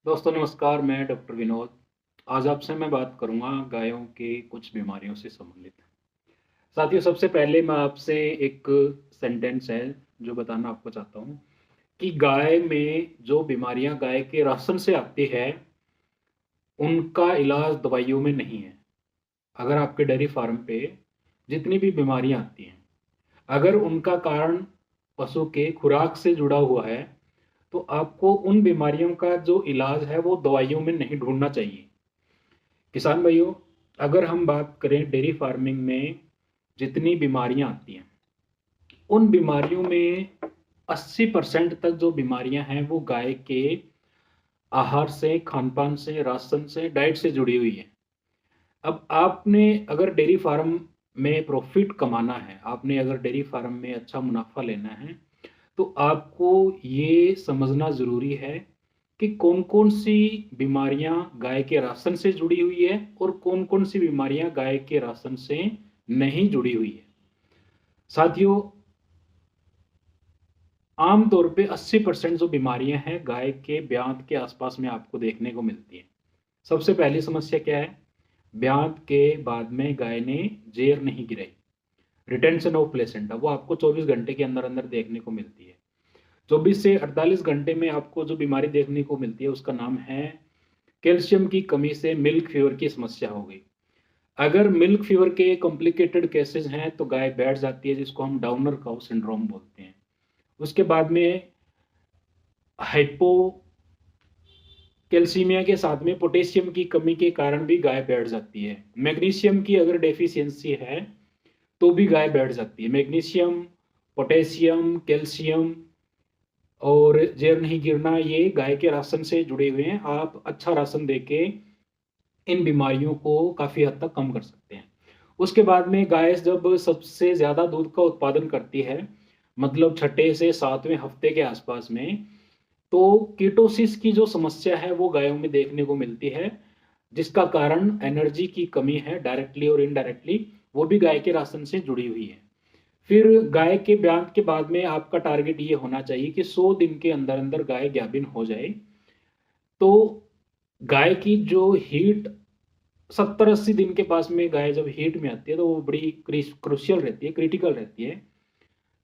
दोस्तों नमस्कार, मैं डॉक्टर विनोद। आज आपसे मैं बात करूँगा गायों के कुछ बीमारियों से संबंधित। साथियों, सबसे पहले मैं आपसे एक सेंटेंस है जो बताना आपको चाहता हूँ कि गाय में जो बीमारियाँ गाय के राशन से आती है, उनका इलाज दवाइयों में नहीं है। अगर आपके डेयरी फार्म पे जितनी भी बीमारियाँ आती हैं, अगर उनका कारण पशु के खुराक से जुड़ा हुआ है, तो आपको उन बीमारियों का जो इलाज है, वो दवाइयों में नहीं ढूँढना चाहिए। किसान भाइयों, अगर हम बात करें डेयरी फार्मिंग में जितनी बीमारियां आती हैं, उन बीमारियों में 80% तक जो बीमारियां हैं वो गाय के आहार से, खान पान से, राशन से, डाइट से जुड़ी हुई है। अब आपने अगर डेयरी फार्म में प्रॉफिट कमाना है, आपने अगर डेयरी फार्म में अच्छा मुनाफा लेना है, तो आपको ये समझना ज़रूरी है कि कौन-कौन सी बीमारियां गाय के राशन से जुड़ी हुई है और कौन-कौन सी बीमारियां गाय के राशन से नहीं जुड़ी हुई है। साथियों, आम तौर पे 80% जो बीमारियां हैं गाय के ब्यात के आसपास में आपको देखने को मिलती है। सबसे पहली समस्या क्या है? ब्यात के बाद में गाय ने जेर नहीं गिराई, रिटेंशन ऑफ प्लेसेंटा, वो आपको 24 घंटे के अंदर अंदर देखने को मिलती है। 24 से 48 घंटे में आपको जो बीमारी देखने को मिलती है उसका नाम है कैल्शियम की कमी से मिल्क फीवर की समस्या हो गई। अगर मिल्क फीवर के कॉम्प्लिकेटेड केसेस हैं तो गाय बैठ जाती है, जिसको हम डाउनर काउ सिंड्रोम बोलते हैं। उसके बाद में हाइपो कैल्सीमिया के साथ में पोटेशियम की कमी के कारण भी गाय बैठ जाती है। मैग्नीशियम की अगर डेफिशिएंसी है तो भी गाय बैठ जाती है। मैग्नीशियम, पोटेशियम, कैल्शियम और जेर नहीं गिरना, ये गाय के राशन से जुड़े हुए हैं। आप अच्छा राशन देके इन बीमारियों को काफ़ी हद तक कम कर सकते हैं। उसके बाद में गाय जब सबसे ज़्यादा दूध का उत्पादन करती है, मतलब छठे से सातवें हफ्ते के आसपास में, तो कीटोसिस की जो समस्या है वो गायों में देखने को मिलती है, जिसका कारण एनर्जी की कमी है, डायरेक्टली और इनडायरेक्टली, वो भी गाय के राशन से जुड़ी हुई है। फिर गाय के ब्यात के बाद में आपका टारगेट ये होना चाहिए कि 100 दिन के अंदर अंदर गाय गाभिन हो जाए। तो गाय की जो हीट 70-80 दिन के पास में गाय जब हीट में आती है तो वो बड़ी क्रुशियल रहती है, क्रिटिकल रहती है।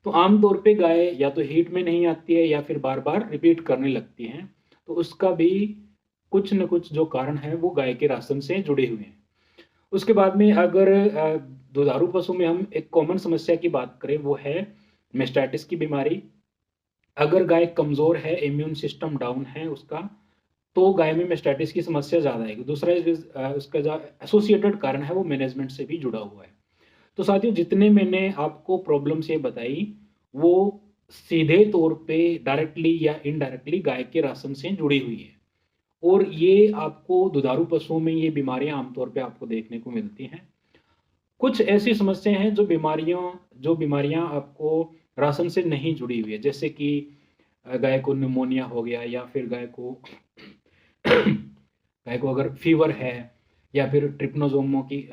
तो आमतौर पे गाय या तो हीट में नहीं आती है या फिर बार बार रिपीट करने लगती हैं। तो उसका भी कुछ न कुछ जो कारण है वो गाय के राशन से जुड़े हुए हैं। उसके बाद में अगर दुधारू पशु में हम एक कॉमन समस्या की बात करें, वो है मेस्टाइटिस की बीमारी। अगर गाय कमज़ोर है, इम्यून सिस्टम डाउन है उसका, तो गाय में मेस्टाइटिस की समस्या ज़्यादा आएगी। दूसरा उसका जो एसोसिएटेड कारण है वो मैनेजमेंट से भी जुड़ा हुआ है। तो साथियों, जितने मैंने आपको प्रॉब्लम्स ये बताई, वो सीधे तौर पे डायरेक्टली या इनडायरेक्टली गाय के राशन से जुड़ी हुई है। और ये आपको दुधारू पशुओं में ये बीमारियां आमतौर पे आपको देखने को मिलती हैं। कुछ ऐसी समस्याएं हैं जो बीमारियां आपको राशन से नहीं जुड़ी हुई है, जैसे कि गाय को निमोनिया हो गया, या फिर गाय को अगर फीवर है, या फिर ट्रिप्नोसोमो की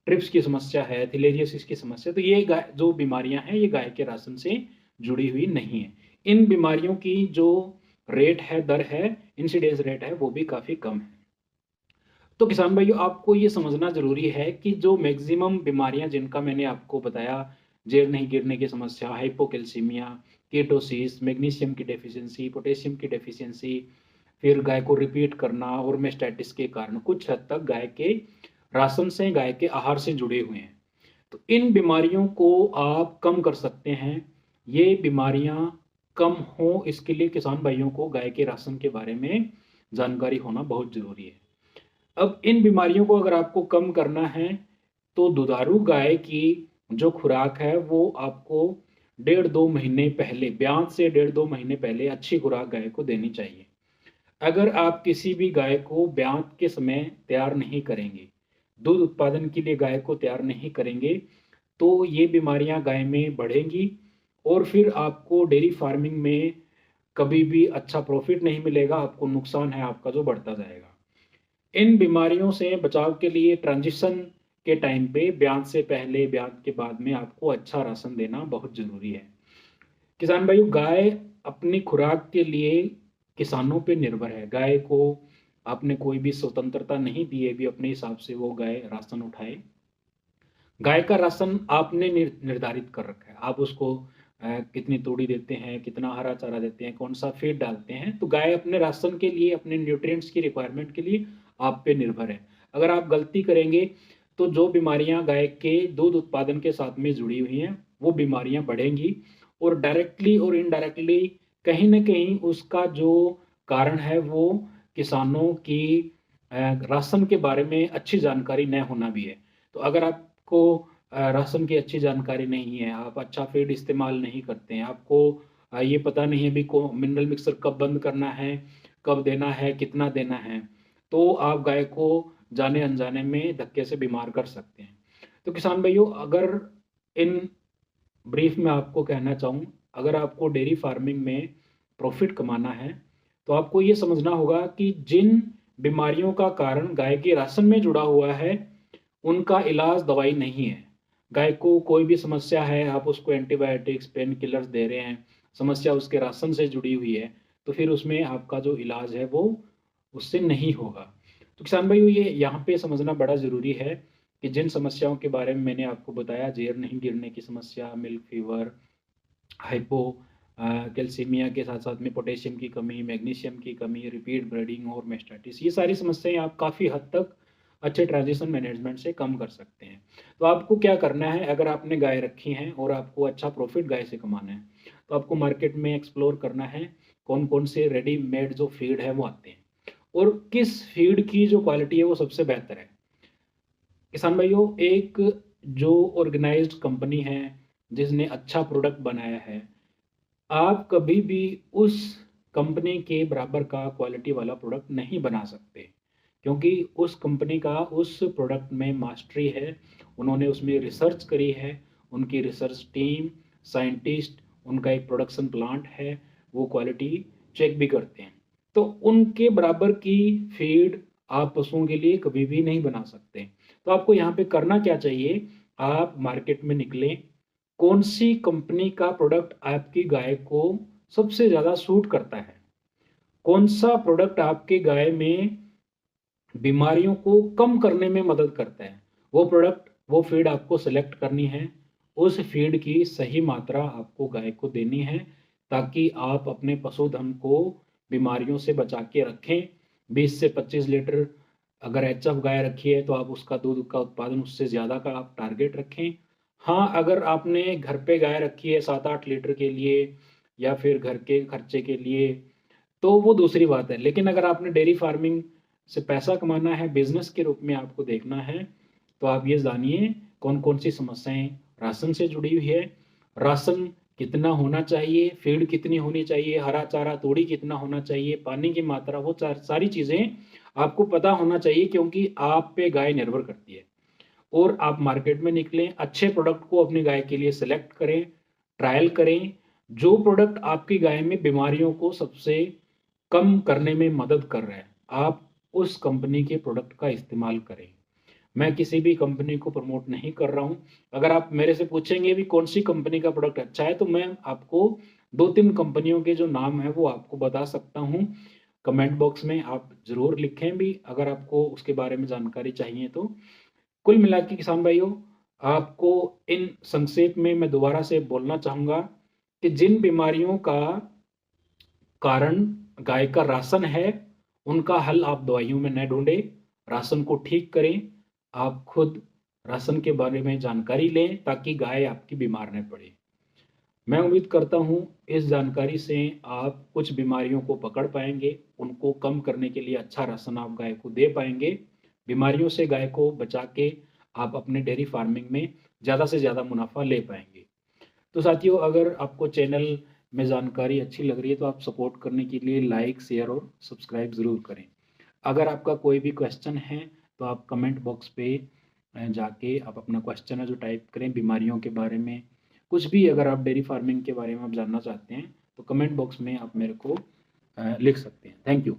ट्रिप्स की समस्या है, थिलेरियोसिस की समस्या, तो ये गाय जो बीमारियां हैं ये गाय के राशन से जुड़ी हुई नहीं है। इन बीमारियों की जो रेट है, दर है, इंसिडेंस रेट है, वो भी काफ़ी कम है। तो किसान भाइयों, आपको ये समझना ज़रूरी है कि जो मैक्सिमम बीमारियां जिनका मैंने आपको बताया, जेर नहीं गिरने की समस्या, हाइपोकैल्सीमिया, कीटोसिस, मैग्नीशियम की डेफिशिएंसी, पोटेशियम की डेफिशिएंसी, फिर गाय को रिपीट करना और मेस्टाइटिस के कारण कुछ हद तक गाय के राशन से, गाय के आहार से जुड़े हुए हैं। तो इन बीमारियों को आप कम कर सकते हैं। ये बीमारियां कम हो, इसके लिए किसान भाइयों को गाय के राशन के बारे में जानकारी होना बहुत ज़रूरी है। अब इन बीमारियों को अगर आपको कम करना है, तो दुधारू गाय की जो खुराक है वो आपको 1.5-2 महीने पहले, ब्यात से 1.5-2 महीने पहले अच्छी खुराक गाय को देनी चाहिए। अगर आप किसी भी गाय को ब्यात के समय तैयार नहीं करेंगे, दूध उत्पादन के लिए गाय को तैयार नहीं करेंगे, तो ये बीमारियां गाय में बढ़ेंगी और फिर आपको डेयरी फार्मिंग में कभी भी अच्छा प्रॉफिट नहीं मिलेगा, आपको नुकसान है आपका जो बढ़ता जाएगा। इन बीमारियों से बचाव के लिए ट्रांजिशन के टाइम पे, ब्यात से पहले, ब्यात के बाद में आपको अच्छा राशन देना बहुत ज़रूरी है। किसान भाइयों, गाय अपनी खुराक के लिए किसानों पे निर्भर है। गाय को आपने कोई भी स्वतंत्रता नहीं दी है भी अपने हिसाब से वो गाय राशन उठाए। गाय का राशन आपने निर्धारित कर रखा है, आप उसको कितनी तोड़ी देते हैं, कितना हरा चारा देते हैं, कौन सा फीड डालते हैं, तो गाय अपने राशन के लिए, अपने न्यूट्रिएंट्स की रिक्वायरमेंट के लिए आप पे निर्भर है। अगर आप गलती करेंगे तो जो बीमारियां गाय के दूध उत्पादन के साथ में जुड़ी हुई हैं वो बीमारियां बढ़ेंगी, और डायरेक्टली और इनडायरेक्टली कहीं ना कहीं उसका जो कारण है वो किसानों की राशन के बारे में अच्छी जानकारी न होना भी है। तो अगर आपको राशन की अच्छी जानकारी नहीं है, आप अच्छा फीड इस्तेमाल नहीं करते हैं, आपको ये पता नहीं है भी को मिनरल मिक्सर कब बंद करना है, कब देना है, कितना देना है, तो आप गाय को जाने अनजाने में धक्के से बीमार कर सकते हैं। तो किसान भाइयों, अगर इन ब्रीफ में आपको कहना चाहूँ, अगर आपको डेयरी फार्मिंग में प्रॉफिट कमाना है तो आपको ये समझना होगा कि जिन बीमारियों का कारण गाय के राशन में जुड़ा हुआ है उनका इलाज दवाई नहीं है। गाय को कोई भी समस्या है, आप उसको एंटीबायोटिक्स, पेन किलर्स दे रहे हैं, समस्या उसके राशन से जुड़ी हुई है, तो फिर उसमें आपका जो इलाज है वो उससे नहीं होगा। तो किसान भाइयों, ये यहाँ पे समझना बड़ा ज़रूरी है कि जिन समस्याओं के बारे में मैंने आपको बताया, जेर नहीं गिरने की समस्या, मिल्क फीवर, हाइपो कैल्सीमिया के साथ साथ में पोटेशियम की कमी, मैग्नीशियम की कमी, रिपीट ब्रीडिंग और मेस्टाइटिस, ये सारी समस्याएं आप काफ़ी हद तक अच्छे ट्रांजिशन मैनेजमेंट से कम कर सकते हैं। तो आपको क्या करना है, अगर आपने गाय रखी हैं और आपको अच्छा प्रॉफिट गाय से कमाना है तो आपको मार्केट में एक्सप्लोर करना है कौन कौन से रेडीमेड जो फीड है वो आते हैं और किस फीड की जो क्वालिटी है वो सबसे बेहतर है। किसान भाइयों, एक जो ऑर्गेनाइज्ड कंपनी है जिसने अच्छा प्रोडक्ट बनाया है, आप कभी भी उस कंपनी के बराबर का क्वालिटी वाला प्रोडक्ट नहीं बना सकते, क्योंकि उस कंपनी का उस प्रोडक्ट में मास्टरी है, उन्होंने उसमें रिसर्च करी है, उनकी रिसर्च टीम, साइंटिस्ट, उनका एक प्रोडक्शन प्लांट है, वो क्वालिटी चेक भी करते हैं। तो उनके बराबर की फीड आप पशुओं के लिए कभी भी नहीं बना सकते। तो आपको यहाँ पे करना क्या चाहिए, आप मार्केट में निकलें, कौन सी कंपनी का प्रोडक्ट आपकी गाय को सबसे ज़्यादा सूट करता है, कौन सा प्रोडक्ट आपके गाय में बीमारियों को कम करने में मदद करता है, वो प्रोडक्ट, वो फीड आपको सेलेक्ट करनी है। उस फीड की सही मात्रा आपको गाय को देनी है ताकि आप अपने पशुधन को बीमारियों से बचा के रखें। 20 से 25 लीटर अगर एचएफ गाय रखी है तो आप उसका दूध का उत्पादन उससे ज़्यादा का आप टारगेट रखें। हाँ, अगर आपने घर पे गाय रखी है 7-8 लीटर के लिए या फिर घर के खर्चे के लिए तो वो दूसरी बात है, लेकिन अगर आपने डेयरी फार्मिंग से पैसा कमाना है, बिजनेस के रूप में आपको देखना है, तो आप ये जानिए कौन कौन सी समस्याएं राशन से जुड़ी हुई है, राशन कितना होना चाहिए, फीड कितनी होनी चाहिए, हरा चारा तोड़ी कितना होना चाहिए, पानी की मात्रा, वो सारी चीज़ें आपको पता होना चाहिए, क्योंकि आप पे गाय निर्भर करती है। और आप मार्केट में निकलें, अच्छे प्रोडक्ट को अपनी गाय के लिए सिलेक्ट करें, ट्रायल करें, जो प्रोडक्ट आपकी गाय में बीमारियों को सबसे कम करने में मदद कर रहा है, आप उस कंपनी के प्रोडक्ट का इस्तेमाल करें। मैं किसी भी कंपनी को प्रमोट नहीं कर रहा हूं। अगर आप मेरे से पूछेंगे भी कौन सी कंपनी का प्रोडक्ट अच्छा है तो मैं आपको 2-3 कंपनियों के जो नाम है वो आपको बता सकता हूं। कमेंट बॉक्स में आप जरूर लिखें भी अगर आपको उसके बारे में जानकारी चाहिए तो। कुल मिला के किसान भाइयों, आपको इन संक्षेप में मैं दोबारा से बोलना चाहूंगा कि जिन बीमारियों का कारण गाय का राशन है उनका हल आप दवाइयों में न ढूंढें, राशन को ठीक करें, आप खुद राशन के बारे में जानकारी लें ताकि गाय आपकी बीमार न पड़े। मैं उम्मीद करता हूँ इस जानकारी से आप कुछ बीमारियों को पकड़ पाएंगे, उनको कम करने के लिए अच्छा राशन आप गाय को दे पाएंगे, बीमारियों से गाय को बचा के आप अपने डेयरी फार्मिंग में ज़्यादा से ज़्यादा मुनाफा ले पाएंगे। तो साथियों, अगर आपको चैनल में जानकारी अच्छी लग रही है तो आप सपोर्ट करने के लिए लाइक, शेयर और सब्सक्राइब ज़रूर करें। अगर आपका कोई भी क्वेश्चन है तो आप कमेंट बॉक्स पे जाके आप अपना क्वेश्चन है जो टाइप करें, बीमारियों के बारे में कुछ भी, अगर आप डेयरी फार्मिंग के बारे में आप जानना चाहते हैं तो कमेंट बॉक्स में आप मेरे को लिख सकते हैं। Thank you.